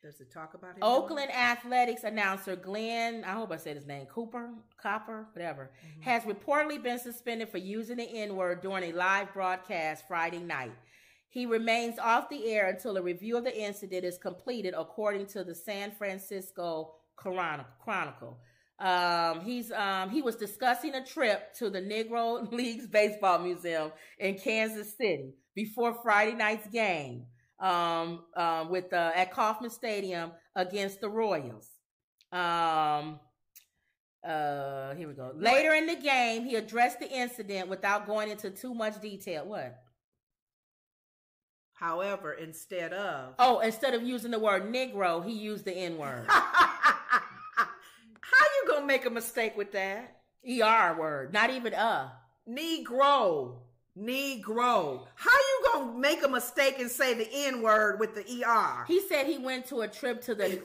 Does it talk about him? Oakland Athletics announcer Glenn, I hope I said his name, Copper, whatever, has reportedly been suspended for using the N-word during a live broadcast Friday night. He remains off the air until a review of the incident is completed, according to the San Francisco Chronicle. He was discussing a trip to the Negro Leagues Baseball Museum in Kansas City before Friday night's game at Kauffman Stadium against the Royals. Here we go. Later in the game, he addressed the incident without going into too much detail. What? However, instead of using the word Negro, he used the N-word. How you gonna make a mistake with that? ER word, not even Negro. How you gonna make a mistake and say the N-word with the ER? He said he went to a trip to the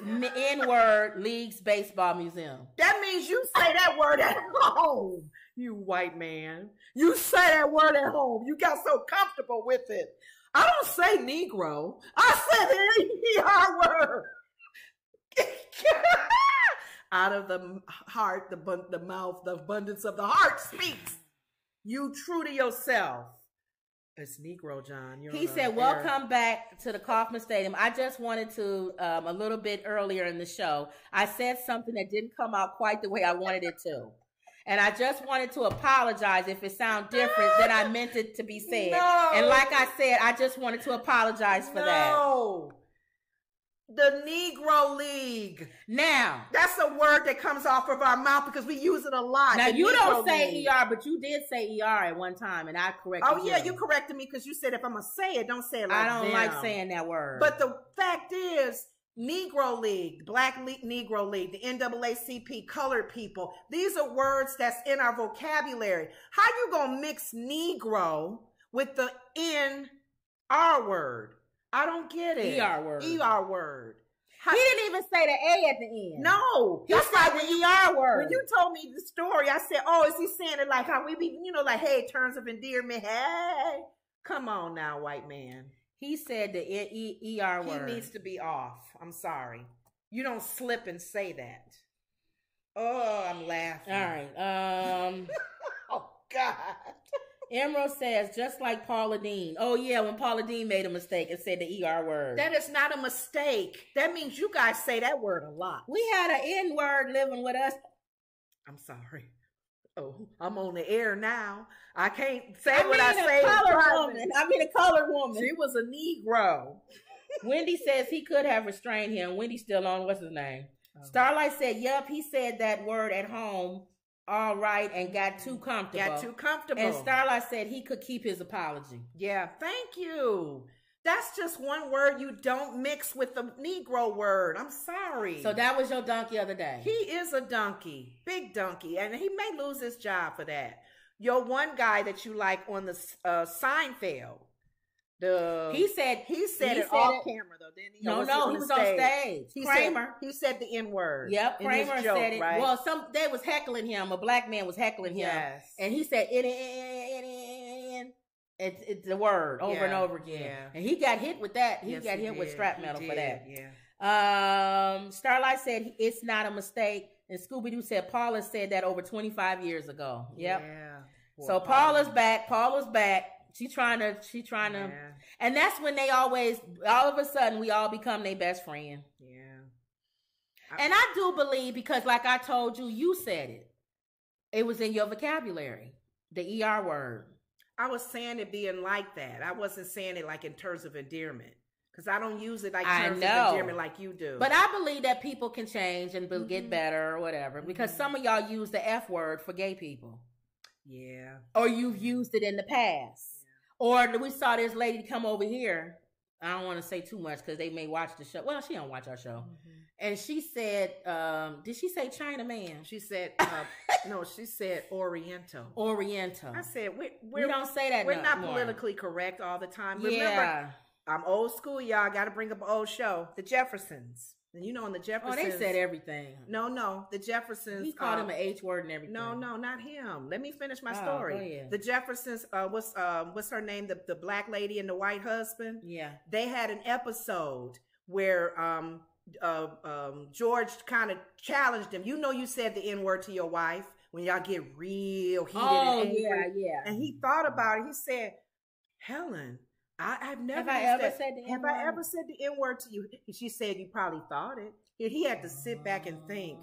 N-word Leagues Baseball Museum. That means you say that word at home, you white man. You say that word at home. You got so comfortable with it. I don't say Negro. I said the ER word. Out of the heart, the mouth, the abundance of the heart speaks. You true to yourself. It's Negro, John. He said, welcome back to the Kauffman Stadium. I just wanted to, a little bit earlier in the show, I said something that didn't come out quite the way I wanted it to. And I just wanted to apologize if it sounds different than I meant it to be said. No. And like I said, I just wanted to apologize for that. No. The Negro League. Now. That's a word that comes off of our mouth because we use it a lot. Now, you Negro don't say League. ER, but you did say ER at one time, and I corrected you. Oh, yeah, you corrected me because you said if I'm going to say it, don't say it like that. I don't like saying that word. But the fact is, Negro League, Black Negro League, the NAACP, colored people, these are words that's in our vocabulary. How you going to mix Negro with the N-R word? I don't get it. ER word. ER word. He didn't even say the A at the end. No. He said the ER word. When you told me the story, I said, oh, is he saying it like how we be, like, hey, terms of endearment, hey. Come on now, white man. He said the ER word. He needs to be off. I'm sorry. You don't slip and say that. Oh, I'm laughing. All right. Oh, God. Emerald says, just like Paula Deen. Oh, yeah, when Paula Deen made a mistake and said the ER word. That is not a mistake. That means you guys say that word a lot. We had an N-word living with us. I'm sorry. Oh, I'm on the air now. I can't say what I say. I mean a colored woman. She was a Negro. Wendy says he could have restrained him. Wendy's still on. What's his name? Oh. Starlight said, yep, he said that word at home. All right, and got too comfortable. And Starlight said he could keep his apology. Yeah, thank you. That's just one word you don't mix with the Negro word. I'm sorry. So that was your donkey of the day. He is a donkey, big donkey, and he may lose his job for that. Your one guy that you like on the Seinfeld. He said it off camera though. Didn't he? No, he was on stage. Kramer. He said the N-word. Yep, Kramer said it. Right? Well, they was heckling him. A black man was heckling him. Yes. And he said it's the word over and over again. Yeah. And he got hit with that. He got hit with strap metal for that. Yeah. Starlight said it's not a mistake. And Scooby-Doo said Paula said that over 25 years ago. Yep. Yeah. So Paula's back. She's trying to, yeah. And that's when they always, all of a sudden, we all become their best friend. Yeah. And I do believe, because like I told you, you said it. It was in your vocabulary, the ER word. I was saying it being like that. I wasn't saying it like in terms of endearment. Because I don't use it like terms of endearment like you do. But I believe that people can change and get better or whatever. Because some of y'all use the F word for gay people. Yeah. Or you've used it in the past. Or we saw this lady come over here. I don't want to say too much because they may watch the show. Well, she don't watch our show. Mm-hmm. And she said, did she say China man? She said, no, she said Oriental. Oriental. I said, we don't say that We're not politically correct all the time. Remember, I'm old school, y'all. Got to bring up an old show. The Jeffersons. And you know, in the Jeffersons. Oh, they said everything. No. The Jeffersons. He called him an H word and everything. No, not him. Let me finish my story. The Jeffersons, what's her name? The black lady and the white husband? Yeah. They had an episode where George kind of challenged him. You know, you said the N-word to your wife when y'all get real heated. Oh, and angry. yeah. And he thought about it. He said, Helen, I've never said the N-word? Have I ever said the N-word to you? She said you probably thought it. He had to sit back and think.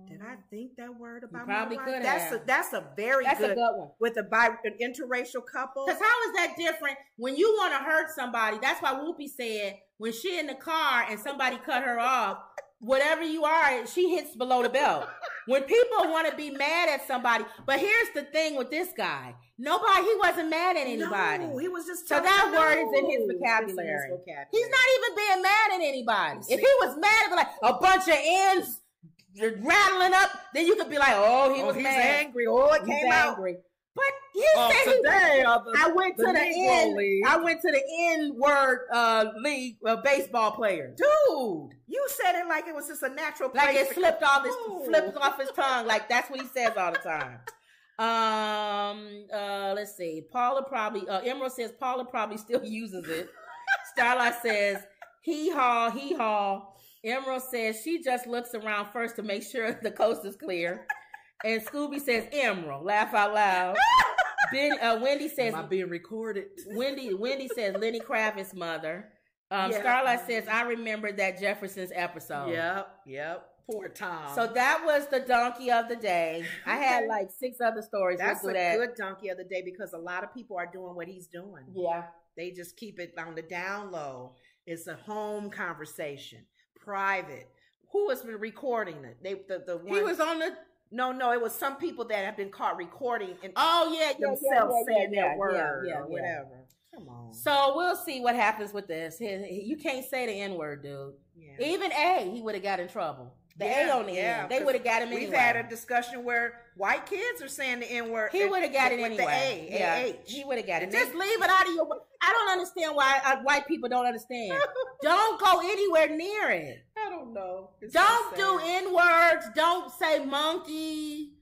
Did I think that word about my wife? That's a good one. With an interracial couple. Because how is that different? When you want to hurt somebody, that's why Whoopi said when she in the car and somebody cut her off, whatever you are, she hits below the belt. When people want to be mad at somebody, but here's the thing with this guy. He wasn't mad at anybody. No, he was just so that word is in his vocabulary. He's not even being mad at anybody. If he was mad at like a bunch of ends rattling up, then you could be like, he was mad. Angry. It came out. But he said today I went to the N-word league baseball player. Dude, you said it like it was just a natural place. Like it slipped off his tongue. Like that's what he says all the time. Let's see. Emerald says Paula probably still uses it. Starlight says hee-haw. Emerald says she just looks around first to make sure the coast is clear. And Scooby says Emerald. Laugh out loud. Wendy says, am I being recorded? Wendy says Lenny Kravitz's mother. Starlight says, I remember that Jefferson's episode. Yep. Poor Tom. So that was the donkey of the day. I had like 6 other stories. That's a good donkey of the day because a lot of people are doing what he's doing. Yeah. They just keep it on the down low. It's a home conversation, private. Who was recording it? He was on the... No, it was some people that have been caught recording and themselves saying that word or whatever. Come on. So we'll see what happens with this. You can't say the N-word, dude. Yeah. Even he would have got in trouble. The A on the end. They would have got him anyway. We've had a discussion where white kids are saying the N-word. He would have got it anyway. The A. He would have got it. Just leave it out of your... I don't understand why white people don't understand. Don't go anywhere near it. I don't know. Don't do N-words. Don't say monkey.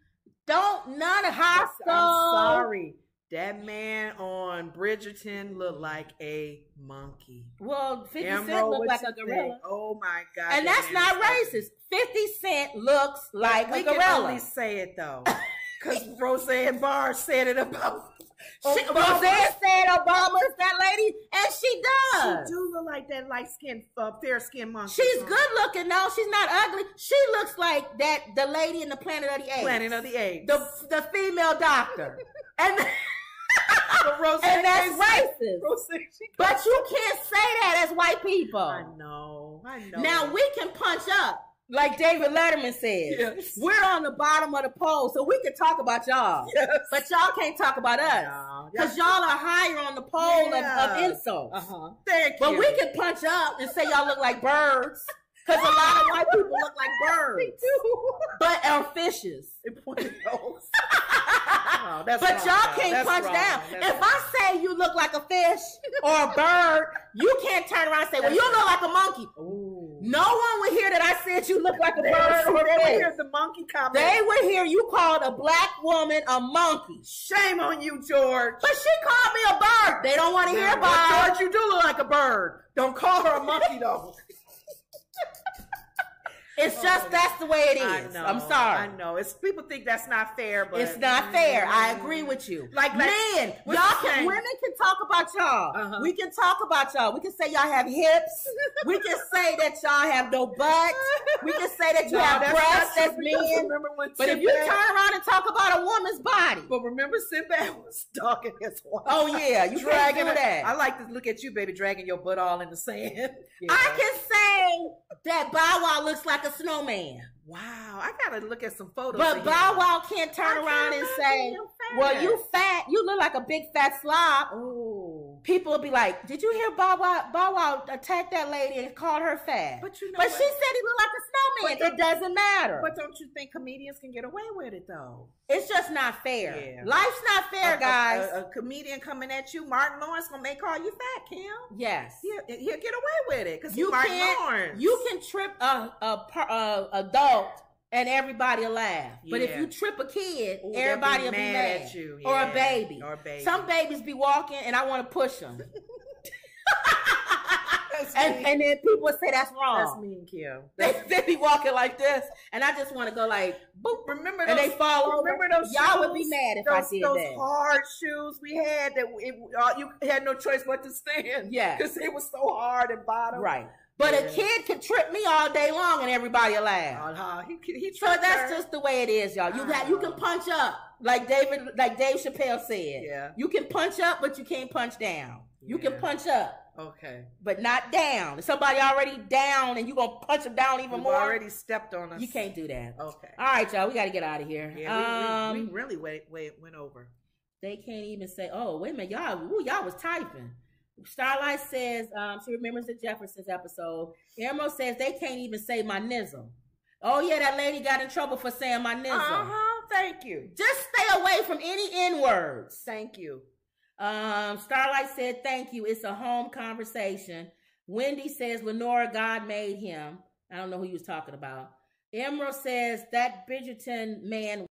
None of hostile. I'm sorry. That man on Bridgerton looked like a monkey. Well, 50 Cent looked like a gorilla. Oh my God. And that's not racist. 50 Cent looks like a gorilla. We can only say it though. Because Roseanne Barr said it about... Roseanne said Obama is that lady, and she does. She do look like that light-skinned, fair-skinned monkey. She's good looking, though. She's not ugly. She looks like the lady in the Planet of the Apes. Planet of the Apes. The female doctor. and that's racist. But you can't say that as white people. I know. Now, we can punch up. Like David Letterman said, we're on the bottom of the pole, so we can talk about y'all. Yes. But y'all can't talk about us. Because y'all are higher on the pole of insults. Thank you. But we can punch up and say y'all look like birds. Because a lot of white people look like birds. They do. But fishes. Oh, but y'all can't punch down. If I say you look like a fish or a bird, you can't turn around and say, well, you look like a monkey. Ooh. No one would hear that I said you look like a bird or a fish. They would hear the monkey comment. They would hear you called a black woman a monkey. Shame on you, George. But she called me a bird. They don't want to hear about it. George, you do look like a bird. Don't call her a monkey, though. It's just that's the way it is. I'm sorry. I know. People think that's not fair, but it's not fair. I agree with you. Like men, women can talk about y'all. We can talk about y'all. We can say y'all have hips. We can say that y'all have no butt. We can say that you have breasts as men. But if you turn around and talk about a woman's body. But remember, Sinbad was stalking his wife. Oh yeah, you dragging that. I like to look at you, baby, dragging your butt all in the sand. Yeah. I can say that Bow Wow looks like a snowman. Wow, I gotta look at some photos. But Bow Wow can't turn around and say, well, you fat. You look like a big fat slob. Ooh. People will be like, did you hear Bow Wow attack that lady and called her fat? But you know she said he looked like a snowman. It doesn't matter. But don't you think comedians can get away with it, though? It's just not fair. Yeah. Life's not fair, guys. A comedian coming at you, Martin Lawrence gonna call you fat, Kim. Yes. He'll get away with it because he's Martin Lawrence. You can trip a adult and everybody will laugh. Yeah. But if you trip a kid, everybody will be mad at you. Yeah. Or a baby. Some babies be walking and I want to push them. and then people would say that's wrong. That's mean, Kim. They be walking like this, and I just want to go like, boop. Remember and those, they fall over. Remember those Y'all shoes, would be mad if I did those that. hard shoes we had that you had no choice but to stand. Yeah, because they were so hard at bottom. Right. But a kid can trip me all day long and everybody will laugh. He so that's just the way it is, y'all. You can punch up like Dave Chappelle said. Yeah. You can punch up, but you can't punch down. You can punch up. Okay. But not down. If somebody already down and you gonna punch them down even more. Already stepped on us. You can't do that. Okay. All right, y'all. We got to get out of here. Yeah, we really went over. They can't even say, oh, wait a minute. Y'all was typing. Starlight says, she remembers the Jeffersons episode. Emerald says they can't even say my nizzle. Oh, yeah, that lady got in trouble for saying my nizzle. Thank you. Just stay away from any N-words. Thank you. Starlight said, thank you. It's a home conversation. Wendy says, Lenora, God made him. I don't know who he was talking about. Emerald says, that Bridgerton man